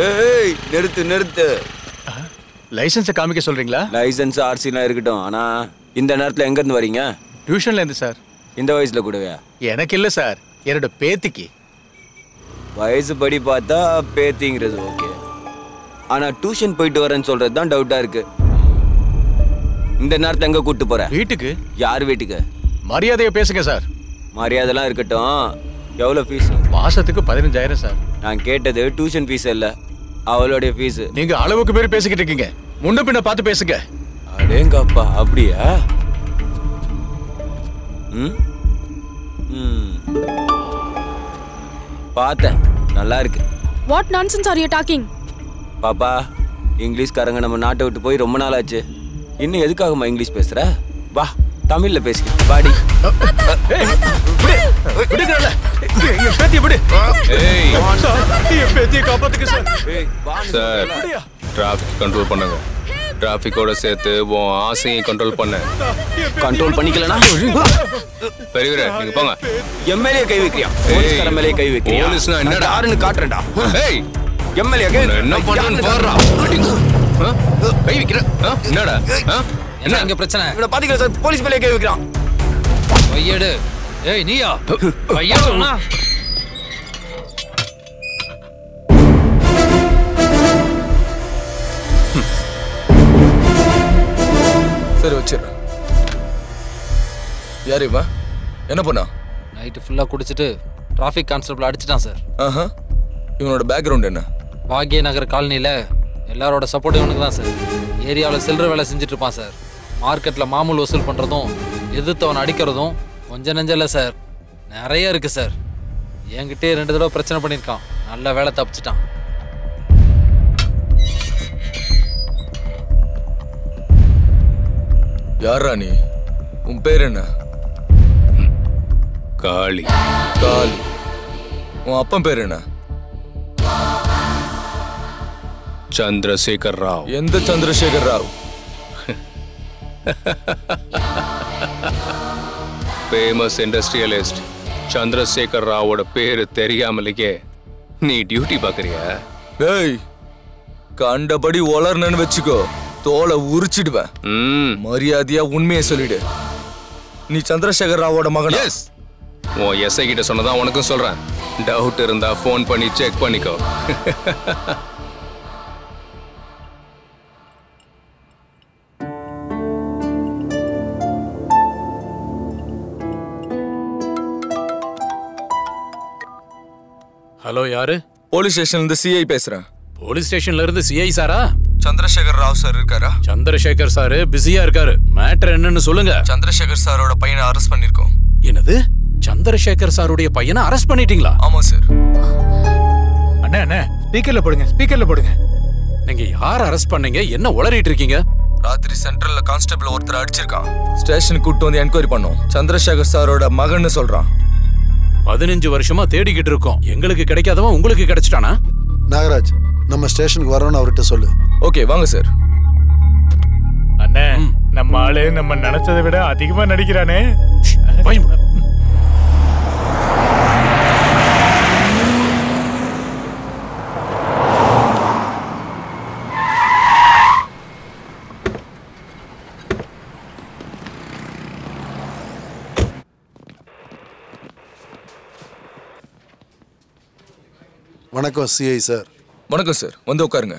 ஏய் நிறுத்து நிறுத்து. லைசன்ஸை காமிக்க சொல்றீங்களா? லைசன்ஸ் ஆர்சிலாம் இருக்கட்டும். ஆனா இந்த நேரத்துல எங்க இருந்து வரீங்க? டியூஷன்ல இருந்து சார். இந்த வயசுல கூடவே? எனக்கு இல்ல சார், என்னோட பேத்திக்கு. வயசு படி பார்த்தா பேத்திங்கிறது ஓகே. ஆனா டியூஷன் போயிட்டு வரேன்னு சொல்றது தான் டவுட்டா இருக்கு. இந்த நேரத்தை எங்க கூட்டு போற? வீட்டுக்கு. யார் வீட்டுக்கு? மரியாதையை பேசுங்க சார். மரியாதைலாம் இருக்கட்டும். எவ்வளவு ஃபீஸ்? மாசத்துக்கு 15,000 சார். நான் கேட்டது டியூஷன் ஃபீஸ் இல்ல, அவளுடைய ஃபீஸ். நீங்க அளவுக்கு பேர் பேசிக்கிட்டு இருக்கீங்க. முன்ன பின்ன பார்த்து பேசுங்க. அடேங்கப்பா, அப்படியா? பார்த்தேன், நல்லா இருக்கு. What nonsense are you talking? பாப்பா, இங்கிலீஷ்காரங்க நம்ம நாட்டை விட்டு போய் ரொம்ப நாள் ஆச்சு. இன்னும் எதுக்காகமா இங்கிலீஷ் பேசுற? வா தமிழ்ல பேசிக்க. பாடி டிராஃபிக் கண்ட்ரோல் பண்ணுங்க. டிராஃபிக்கோட சேர்த்து உன் ஆசையும் கண்ட்ரோல் பண்ண. கண்ட்ரோல் பண்ணிக்கலனா பெரியவரே நீங்க போங்க. எம்எல்ஏ கை வைக்கிறியா? போலீஸ்கார மேலே கை வைக்கிறியா? போலீஸ்னா என்னடா யாருன்னு காட்றடா. ஏய் எம்எல்ஏ கை என்ன பண்றன்னு பாருடா. கை வைக்கிற என்னடா? என்ன இங்க பிரச்சனை? இவனை பாத்தீங்களா சார்? போலீஸ் மேலே கை வைக்கிறான். கையெடு. ஏய் நீயா? கையெடுனா சரி வச்சிடுறேன். யார் இவன்? என்ன பண்ணா? நைட்டு ஃபுல்லா குடிச்சிட்டு டிராஃபிக் கான்ஸ்டபிள் அடிச்சிட்டான் சார். இவனோட பேக்ரவுண்ட் என்ன? பாக்ய நகர் காலனியில் எல்லாரோட சப்போர்ட் இவனுக்கு தான் சார். ஏரியாவில் சில்லற வேலை செஞ்சுட்டு இருப்பான் சார். மார்க்கெட்டில் மாமூல் வசூல் பண்ணுறதும் எதிர்த்தவன் அடிக்கிறதும் கொஞ்சம் நெஞ்சம் இல்லை சார், நிறைய இருக்குது சார். என்கிட்டே 2 தடவை பிரச்சனை பண்ணியிருக்கான். நல்ல வேலை தப்பிச்சிட்டான். யாரா நீ? உன் பேர் என்ன? காளி. காளி. உன் அப்பன் பேர் என்ன? சந்திரசேகர் ராவ். எந்த சந்திரசேகர் ராவ்? ஃபேமஸ் இண்டஸ்ட்ரியலிஸ்ட் சந்திரசேகர் ராவோட பேரு தெரியாமலேயே நீ டியூட்டி பாக்குறியா? டேய், கண்டபடி வளர்னு வச்சுக்கோ, தோலை உரிச்சிடுவேன். மரியாதையா உண்மையை சொல்லிடு. நீ சந்திரசேகர் ராவோட மகன்? எஸ். உன் எஸ்ஐ கிட்ட சொன்னதான் உனக்கும் சொல்றேன். டவுட் இருந்தா ஃபோன் பண்ணி செக் பண்ணிக்கோ. ஹலோ, யாரு? போலீஸ் ஸ்டேஷன்ல இருந்து சிஐ பேசுறேன். போலீஸ் ஸ்டேஷன்ல இருந்து சிஐ சாரா? சந்திரசேகர் ராவ் சார் இருக்காரா? சந்திரசேகர் சார் பிஸியா இருக்காரு. மேட்டர் என்னன்னு சொல்லுங்க. சந்திரசேகர் சாரோட பையனை அரெஸ்ட் பண்ணிருக்கோம். என்னது? சந்திரசேகர் சாருடைய பையனை அரெஸ்ட் பண்ணிட்டீங்களா? ஆமா சார். அண்ணே அண்ணே, ஸ்பீக்கர்ல போடுங்க, ஸ்பீக்கர்ல போடுங்க. நீங்க யார் அரெஸ்ட் பண்ணீங்க? என்ன உளறிட்டு இருக்கீங்க? ராத்திரி சென்ட்ரல்ல கான்ஸ்டபிள் ஒருத்தர் அடிச்சிருக்கான். ஸ்டேஷனுக்கு கூட்டு வந்து என்கொயரி பண்ணோம். சந்திரசேகர் சாரோட மகன்னு சொல்றான். 15 வருஷமா தேடிக்கிட்டு இருக்கோம். எங்களுக்கு கிடைக்காதவன் உங்களுக்கு கிடைச்சிட்டானா? நாகராஜ், நம்ம ஸ்டேஷனுக்கு வரோன்னு அவர்கிட்ட சொல்லு. ஓகே வாங்க சார். அண்ணே, நம்ம ஆளு நம்ம நினைச்சதை விட அதிகமா நடிக்கிறானே. வணக்கம் சிஐ சார். வணக்கம் சார், வந்து உட்காருங்க.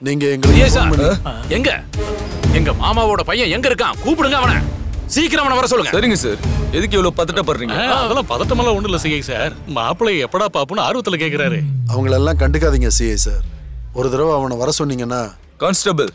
நீங்க எங்க எங்க மாமாவோட பையன் எங்க இருக்கான்? கூப்பிடுங்க அவனை. சீக்கிரம் அவனை வர சொல்லுங்க. சரிங்க சார். எதுக்கு இவ்வளவு பதட்டப்படுறீங்க? அதெல்லாம் பதட்டமெல்லாம் ஒண்ணு இல்ல சிஐ சார். மாப்பிள்ளை எப்படா பாப்புன்னு ஆர்வத்துல கேக்குறாரு. அவங்களெல்லாம் கண்டுக்காதீங்க சிஐ சார். ஒரு தடவை அவனை வர சொன்னீங்கன்னா. கான்ஸ்டபிள்,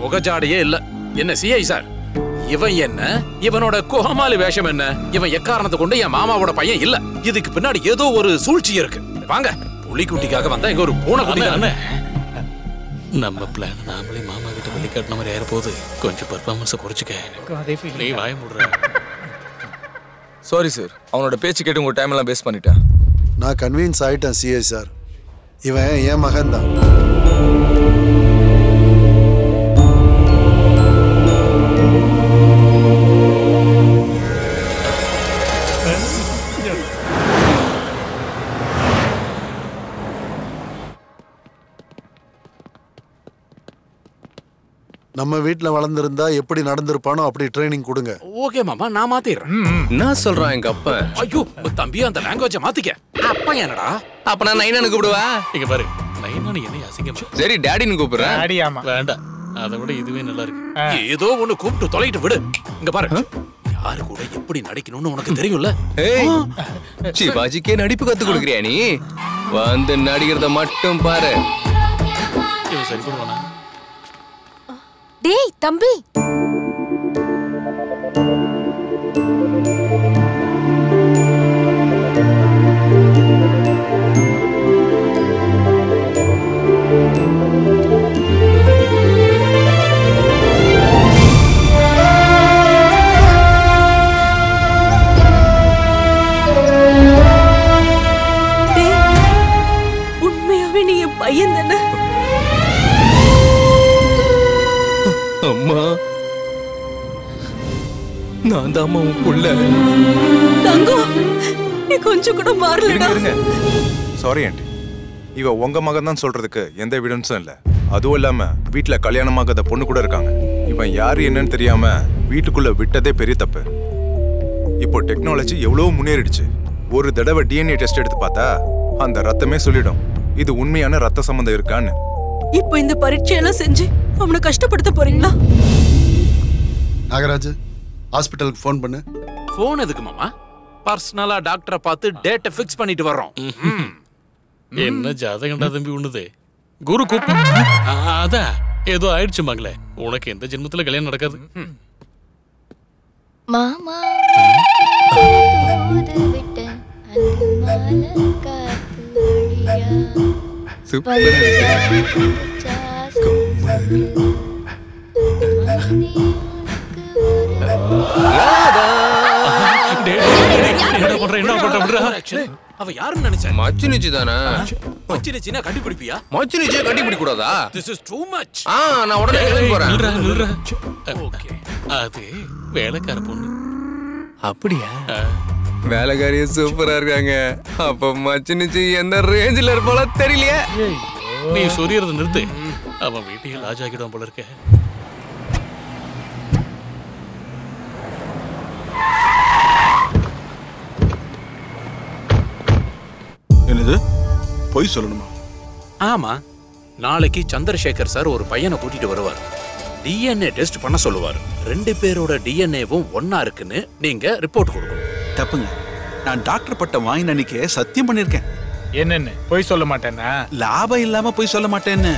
முகஜாடையே இல்ல. என்ன சிஐ சார், இவன் என்ன, இவனோட கோமாளி வேஷம் என்ன, இவன் எக்காரணத்தை கொண்டு என் மாமாவோட பையன் இல்ல. இதுக்கு பின்னாடி ஏதோ ஒரு சூழ்ச்சி இருக்கு. வாங்க, புலிக்குட்டிக்காக வந்தா இங்க ஒரு பூனைக்குட்டி. நம்ம பிளான் நாமளே மாமா கிட்ட வெளிக்காட்டின மாதிரி ஆயிரப்போது. கொஞ்சம் பர்ஃபார்மன்ஸை குறைச்சிக்க. நீ வாய முடுற. சாரி சார், அவனோட பேச்சு கேட்டு உங்க டைம் எல்லாம் வேஸ்ட் பண்ணிட்டேன். நான் கன்வின்ஸ் ஆயிட்டேன் சிஐ சார், இவன் என் மகன் தான். நம்ம வீட்டுல வளர்ந்திருந்தா எப்படி நடந்திருப்பானோ அப்படி ட்ரைனிங் கொடுங்க. ஓகே மாமா, நான் மாத்திடுறேன். நான் சொல்றான் எங்க அப்பா. ஐயோ தம்பி, அந்த லாங்குவேஜ் மாத்திக்க. அப்பா என்னடா? அப்ப நான் நைனானு கூப்பிடுவா. இங்க பாரு, நைனானு என்ன அசிங்கம். சரி டாடின்னு கூப்பிடுறேன். டாடி ஆமா. வேண்டாம், அதை விட இதுவே நல்லா இருக்கு. ஏதோ ஒண்ணு கூப்பிட்டு தொலைட்டு விடு. இங்க பாரு, யாரு கூட எப்படி நடிக்கணும்னு உனக்கு தெரியும்ல. ஏய், சிவாஜிக்கே நடிப்பு கத்து கொடுக்குறியா நீ? வந்து நடிக்கிறத மட்டும் பாரு. இவன் சரி பண்ணுவானா? டேய் தம்பி, உண்மையாவே நீ என் பையன் தானே? அம்மா, நான் தான் உன் புள்ள. தங்கம், நீ கொஞ்சம் கூட மாறலடா. சாரி ஆண்டி, இவ உங்க மகன் தான் சொல்றதுக்கு எந்த எவிடன்ஸும் இல்ல. அதுவும் இல்லாம வீட்டுல கல்யாணமாகாத பொண்ணு கூட இருக்காங்க. இவன் யாரு என்னன்னு தெரியாம வீட்டுக்குள்ள விட்டதே பெரிய தப்பு. இப்போ டெக்னாலஜி எவ்வளவு முன்னேறிடுச்சு. ஒரு தடவை டிஎன்ஏ டெஸ்ட் எடுத்து பார்த்தா அந்த ரத்தமே சொல்லிடும் இது உண்மையான ரத்த சம்பந்தம் இருக்கான்னு. இப்போ இந்த பரீட்சையெல்லாம் செஞ்சு அவனை கஷ்டப்படுத்த போறீங்களா? நாகராஜ், ஹாஸ்பிட்டலுக்கு ஃபோன் பண்ணு. போன் எதுக்கு மாமா? பர்சனலா டாக்டரை பார்த்து டேட்டை ஃபிக்ஸ் பண்ணிட்டு வர்றோம். என்ன ஜாதகண்டா தம்பி உண்ணுது? குரு கூப்பு. அதான் ஏதோ ஆயிடுச்சு மகளே, உனக்கு எந்த ஜென்மத்துல கல்யாணம் நடக்காது. மாமா அவ யாருன்னு நினைச்ச? மச்சினிச்சி தானே. மச்சினிச்சினா கட்டி பிடிப்பியா? மச்சினிச்சியை கட்டி பிடிக்க கூடாதா? This is too much. நான் உடனே கிளம்பி போறேன். ஓகே, அது வேலைக்கார பொண்ணு. அப்படியா? வேலைக்காரிய சூப்பரா இருக்காங்க. அப்ப மச்சினிச்சி எந்த ரேஞ்சில இருப்பாளோ தெரியலையே. நீ சொரியறத நிறுத்து. அவன் வீட்டையே லாஜ் ஆக்கிடுவான் போல இருக்க. என்னது, பொய் சொல்லணுமா? ஆமா, நாளைக்கு சந்திரசேகர் சார் ஒரு பையனை கூட்டிட்டு வருவார். டிஎன்ஏ டெஸ்ட் பண்ண சொல்லுவார். 2 பேரோட டிஎன்ஏவும் ஒன்னா இருக்குன்னு நீங்க ரிப்போர்ட் கொடுக்கணும். தப்புங்க, நான் டாக்டர் பட்டம் வாங்கின அன்னைக்கே சத்தியம் பண்ணிருக்கேன். என்னன்னு பொய் சொல்ல மாட்டேன்னா? லாபம் இல்லாம போய் சொல்ல மாட்டேன்னு.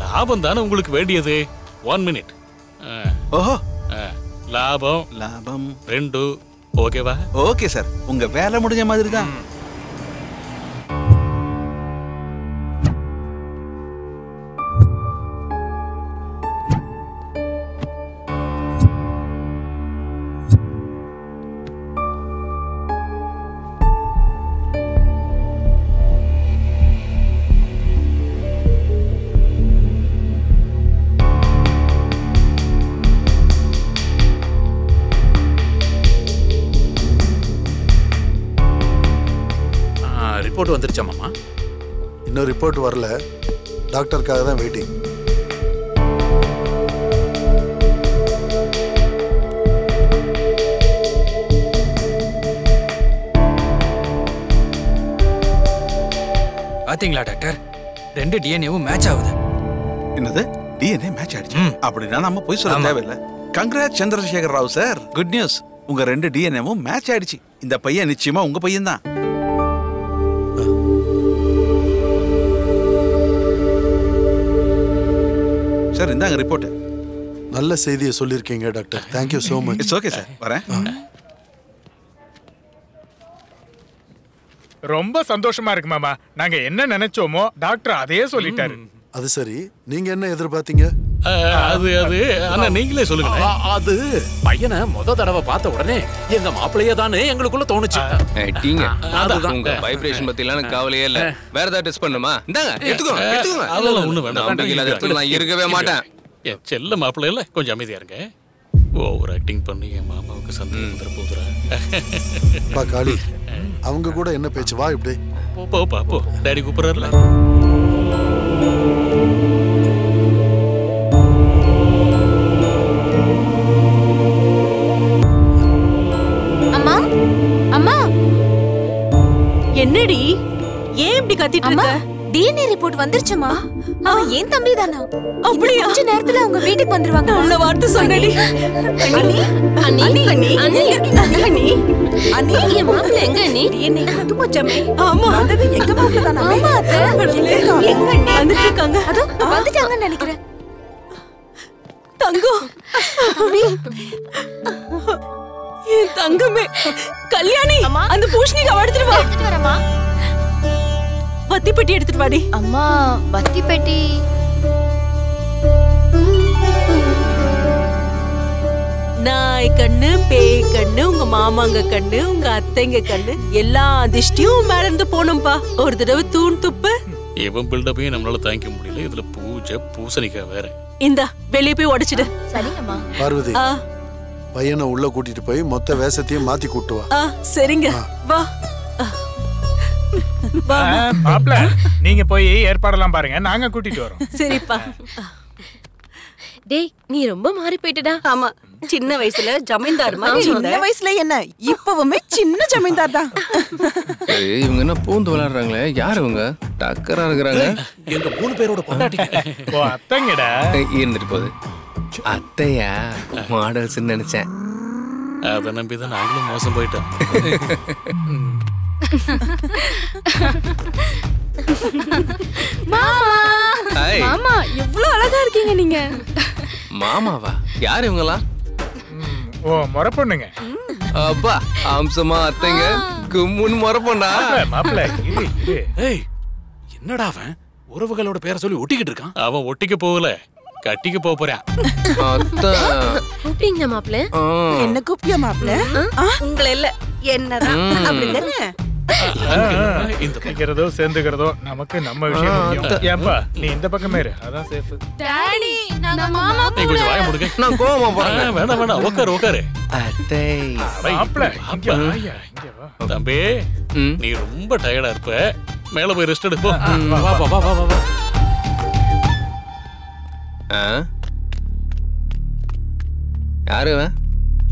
லாபம் தானே உங்களுக்கு வேண்டியது. 1 minute. ஓஹோ, லாபம் லாபம் 2. ஓகேவா? ஓகே சார், உங்க வேலை முடிஞ்ச மாதிரி தான். ரிப்போர்ட் வந்துருச்சா மாமா? இன்னும் ரிப்போர்ட் வரல, டாக்டருக்காக தான் வெயிட்டிங். பாத்தீங்களா டாக்டர், 2 டிஎன்ஏவும் மேட்ச் ஆகுது. என்னது, டிஎன்ஏ மேட்ச் ஆயிடுச்சு? அப்படின்னா நம்ம போய் சொல்ல தேவையில்லை. Congrat Chandrasekhar Rao sir, good news. உங்க 2 டிஎன்ஏவும் மேட்ச் ஆயிடுச்சு. இந்த பையன் நிச்சயமா உங்க பையன் தான். சார் இந்தாங்க ரிப்போர்ட். நல்ல செய்தியை சொல்லியிருக்கீங்க doctor. Thank you so much. It's okay sir, வரேன். ரொம்ப சந்தோஷமா இருக்கு மாமா. நாங்க என்ன நினைச்சோமோ டாக்டர் அதே சொல்லிட்டாரு. அது சரி, நீங்க என்ன எதிர்பார்த்தீங்க? அது ஆனா நீங்களே சொல்லுங்க. அது பையனை முத தடவை பார்த்த உடனே எங்க மாப்பிள்ளையே தானே எங்களுக்குள்ள தோணுச்சு. உங்க வைப்ரேஷன் பத்தி எல்லாம் கவலையே இல்ல. வேற ஏதாவது டெஸ்ட் பண்ணுமா? இந்தாங்க எடுத்துக்கோங்க. அதெல்லாம் ஒண்ணு வேண்டாம். நம்பிக்கை இல்லாத இடத்துல நான் இருக்கவே மாட்டேன். என் செல்ல மாப்பிள்ளை இல்ல, கொஞ்சம் அமைதியா இருங்க. ஓவர் ஆக்டிங் பண்ணி என் மாமாவுக்கு சந்தேகம் தர போதுரா. காளி, அவங்க கூட என்ன பேச்சு? வா இப்படி போப்பா போ. டாடி கூப்பிடுறாருல. அம்மா அம்மா, என்னடி ஏன் இப்படி கத்திட்டு இருக்க? டிஎன்ஏ ரிப்போர்ட் வந்துருச்சுமா. அவன் ஏன் தம்பி தானா? அப்படியே கொஞ்ச நேரத்துல அவங்க வீட்டுக்கு வந்துருவாங்க. நல்ல வார்த்தை சொன்னடி. அண்ணி அண்ணி அண்ணி அண்ணி அண்ணி அண்ணி, என் மாப்பிள்ளை எங்க அண்ணி? டிஎன்ஏ அது போச்சமே. ஆமா, அது எங்க மாப்பிள்ளை தானா? ஆமா அத்தை, எங்க அண்ணி வந்துட்டு இருக்காங்க? அதோ வந்துட்டாங்கன்னு நினைக்கிறேன். தங்கம், என் தங்கமே. கல்யாணி, அந்த பூஷணிக்காவை எடுத்துட்டு வா. எடுத்துட்டு வரமா. வத்தி பெட்டி எடுத்துட்டு வாடி. அம்மா, வத்தி பெட்டி நாய் கண்ணு, பேய் கண்ணு, உங்க மாமாங்க கண்ணு, உங்க அத்தைங்க கண்ணு, எல்லா அதிர்ஷ்டியும் மேல இருந்து போனோம்பா. ஒரு தடவை தூண் துப்பு. இவன் பில்டப்பையும் நம்மளால தாங்கிக்க முடியல. இதுல பூஜை பூசணிக்காய் வேற. இந்த வெளியே போய் உடைச்சிடு. சரிங்கம்மா. பார்வதி, பையனை உள்ள கூட்டிட்டு போய் மொத்த வேஷத்தையும் மாத்தி கூட்டு வா. சரிங்க, வா. மாப்ள, நீங்க போய் ஏற்பாடெல்லாம் பாருங்க, நாங்க கூட்டிட்டு வரோம். சரிப்பா. டேய், நீ ரொம்ப மாறி போயிட்டடா. ஆமா, சின்ன வயசுல ஜமீன்தார் மாதிரி. சின்ன வயசுல என்ன, இப்பவுமே சின்ன ஜமீன்தார் தான். இவங்க என்ன பூந்து விளையாடுறாங்களே? யார் இவங்க? டக்கரா இருக்கிறாங்க. எங்க 3 பேரோட பொண்டாட்டிங்க. ஓ அத்தைங்கடா. இருந்துட்டு போகுது. அத்தையா மாடல்ஸ் நினைச்சேன். அதை நம்பிதான் நாங்களும் மோசம் போயிட்டோம். மாமா மாமா, எவ்வளவு அழகா இருக்கீங்க நீங்க. மாமாவா? யார் இவங்களா? ஓ முறை பொண்ணுங்க. அப்பா அம்சமா அத்தைங்க கும்முன்னு முறை பொண்ணா? மாப்பிள்ள, ஏய், என்னடா அவன் உறவுகளோட பேரை சொல்லி ஒட்டிக்கிட்டு இருக்கான்? அவன் ஒட்டிக்க போகல, கட்டிக்க போறான். கூப்பிட்டீங்க மாப்பிள்ள? என்ன கூப்பிட்டியா மாப்பிள்ள? உங்களை இல்ல, என்னதான் அப்படிதானே? இருக்கிறதோ சேர்ந்துக்கிறதோ நமக்கு நம்ம விஷயம் முக்கியம். ஏன்பா நீ இந்த பக்கமே இரு, அதான் சேஃப். டாடி, நாங்க மாமா நீ கொஞ்சம் வாய முடுங்க. நான் கோவமா போறேன். வேணாம் உட்காரு. அத்தை மாப்பிள்ள, இங்க வாயா, இங்க வா. தம்பி, நீ ரொம்ப டயர்டா இருப்ப, மேல போய் ரெஸ்ட் எடுப்போ. வா வா வா வா வா. யாரு?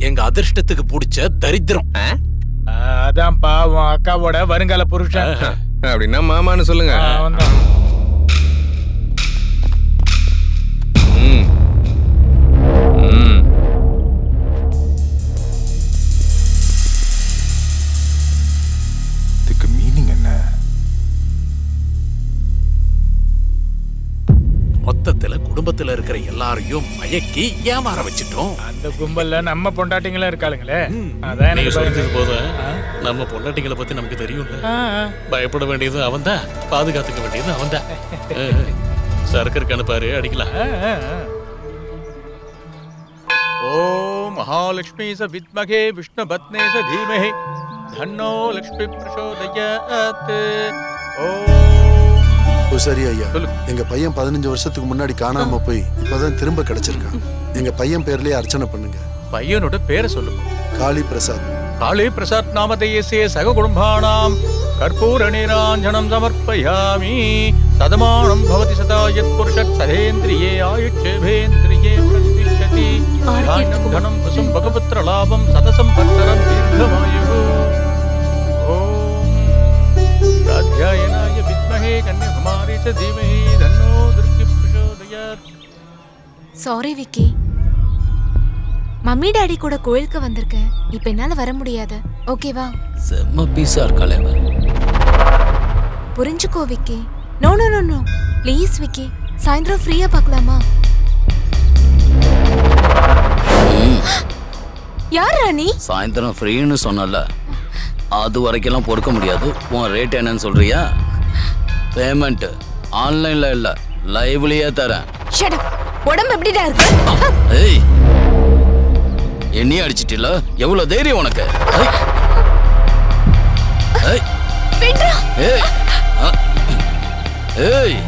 எங்க அதிர்ஷ்டத்துக்கு பிடிச்ச தரித்திரம். அதான் பாவம் அக்காவோட வருங்கால புருஷன். அப்படின்னா மாமான்னு சொல்லுங்க. இதுக்கு மீனிங் என்ன? மொத்தத்துல குடும்பத்துல இருக்கிற எல்லாரையும் மயக்கி ஏமாற வச்சிட்டோம். அந்த கும்பல்ல நம்ம பொண்டாட்டிங்களா இருக்காளுங்களே, அதான் நீங்க சொல்றது போதும். நம்ம பொண்டாட்டிங்களை பத்தி நமக்கு தெரியும்ல. பயப்பட வேண்டியது அவன் தான், பாதுகாத்துக்க வேண்டியது அவன் தான். சரக்கு அனுப்பாரு, அடிக்கலாம். ஓம் மகாலட்சுமி ச வித்மகே விஷ்ணு பத்னே ச தீமஹி தன்னோ லக்ஷ்மி பிரசோதயாத். ஓ சரி ஐயா, எங்க பையன் 15 வருஷத்துக்கு முன்னாடி காணாம போய் இப்பதான் திரும்ப கிடைச்சிருக்கான். எங்க பையன் பேர்லயே அர்ச்சனை பண்ணுங்க. பையனோட பேரை சொல்லுங்க. காளி பிரசாத். காளி பிரசாத் நாமதேயஸ்ய சக குடும்பானாம் கற்பூர நீராஞ்சனம் சமர்ப்பயாமி. ததமானம் பவதி சதா யத் புருஷத் சதேந்திரியே ஆயுட்சேவேந்திரியே பிரதிஷ்டதி. தானம் தனம் வசம் பகவத்ர லாபம் சதசம் பத்தரம் தீர்க்கமாயு. ஓம் ராத்யாயனாய வித்மஹே கன்யாகுமாரி ச தீமஹி தன்னோ துர்கி பிரசோதயாத். சாரி விக்கி, மம்மி டாடி கூட கோயிலுக்கு வந்திருக்கேன். இப்ப என்னால வர முடியாது, ஓகேவா? செம்ம பீஸா இருக்காளே அவ. புரிஞ்சுக்கோ Vicky. No no no no please Vicky, சாயந்தரம் ஃப்ரீயா பார்க்கலாமா? எப்படிடா நீ சாயந்தரம் ஃப்ரீன்னு சொன்னல, அது வரைக்கும் பொறுக்க முடியாது. உன் ரேட் என்னன்னு சொல்றியா? பேமெண்ட் ஆன்லைன்ல இல்ல, லைவ்லயே தரேன். Shut up. உடம்பு எப்படிடா இருக்கு? ஏய், என்னைய அடிச்சிட்டில? எவ்வளவு தைரியம் உனக்கு? ஏய் விட்றா. ஏய் ஏய்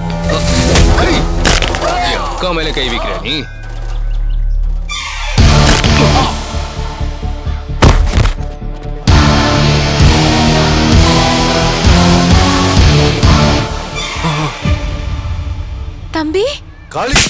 அக்கா மேல கை வைக்கிற நீ? தம்பி காளி